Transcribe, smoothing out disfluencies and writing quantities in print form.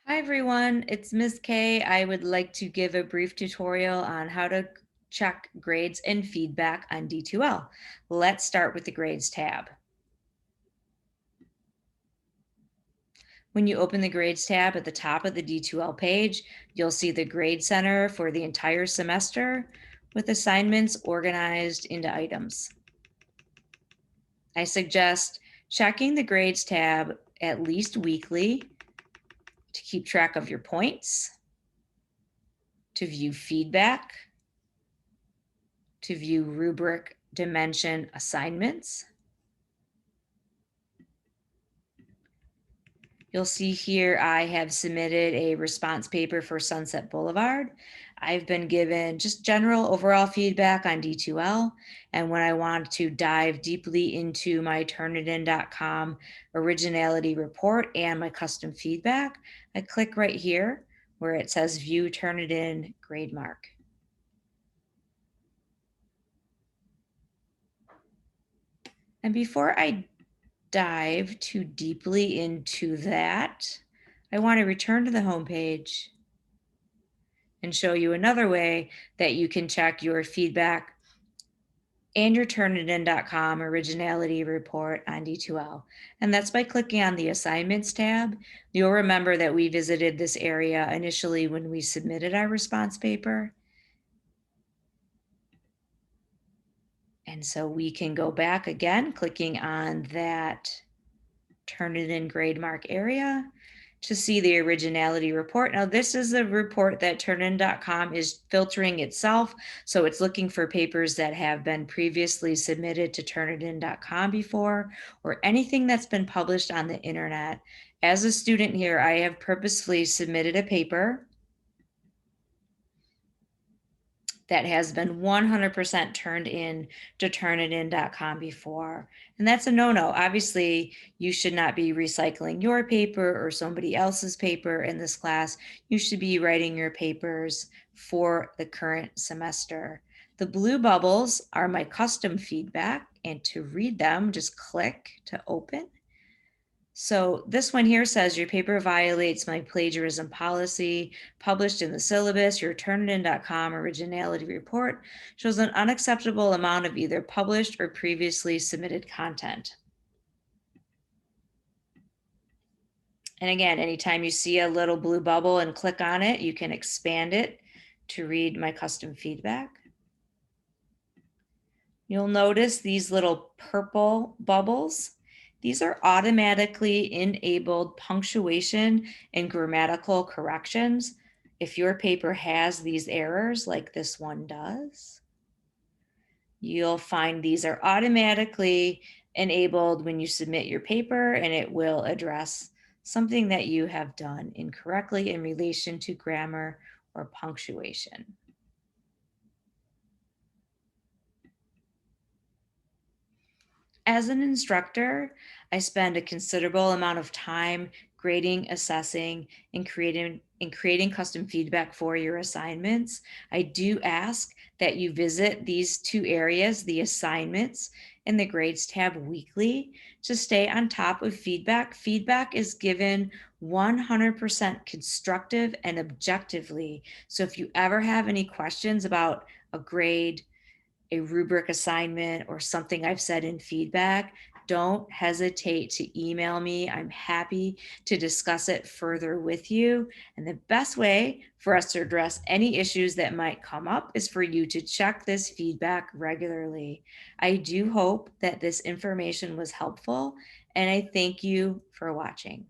Hi everyone, it's Ms. K. I would like to give a brief tutorial on how to check grades and feedback on D2L. Let's start with the Grades tab. When you open the Grades tab at the top of the D2L page, you'll see the Grade Center for the entire semester with assignments organized into items. I suggest checking the Grades tab at least weekly to keep track of your points, to view feedback, to view rubric dimension assignments. You'll see here I have submitted a response paper for Sunset Boulevard. I've been given just general overall feedback on D2L, and when I want to dive deeply into my Turnitin.com originality report and my custom feedback, I click right here where it says View Turnitin Grademark. And before I dive too deeply into that, I want to return to the home page and show you another way that you can check your feedback and your Turnitin.com originality report on D2L. And that's by clicking on the Assignments tab. You'll remember that we visited this area initially when we submitted our response paper. And so we can go back again, clicking on that Turnitin Grademark area to see the originality report. Now, this is a report that Turnitin.com is filtering itself. So it's looking for papers that have been previously submitted to Turnitin.com before, or anything that's been published on the internet. As a student here, I have purposefully submitted a paper that has been 100% turned in to Turnitin.com before. And that's a no-no. Obviously, you should not be recycling your paper or somebody else's paper in this class. You should be writing your papers for the current semester. The blue bubbles are my custom feedback, and to read them, just click to open. So this one here says your paper violates my plagiarism policy published in the syllabus. Your Turnitin.com originality report shows an unacceptable amount of either published or previously submitted content. And again, anytime you see a little blue bubble and click on it, you can expand it to read my custom feedback. You'll notice these little purple bubbles. These are automatically enabled punctuation and grammatical corrections. If your paper has these errors like this one does, you'll find these are automatically enabled when you submit your paper, and it will address something that you have done incorrectly in relation to grammar or punctuation. As an instructor, I spend a considerable amount of time grading, assessing, and creating custom feedback for your assignments. I do ask that you visit these two areas, the assignments and the grades tab, weekly to stay on top of feedback. Feedback is given 100% constructive and objectively. So if you ever have any questions about a grade, a rubric assignment, or something I've said in feedback, don't hesitate to email me. I'm happy to discuss it further with you. And the best way for us to address any issues that might come up is for you to check this feedback regularly. I do hope that this information was helpful, and I thank you for watching.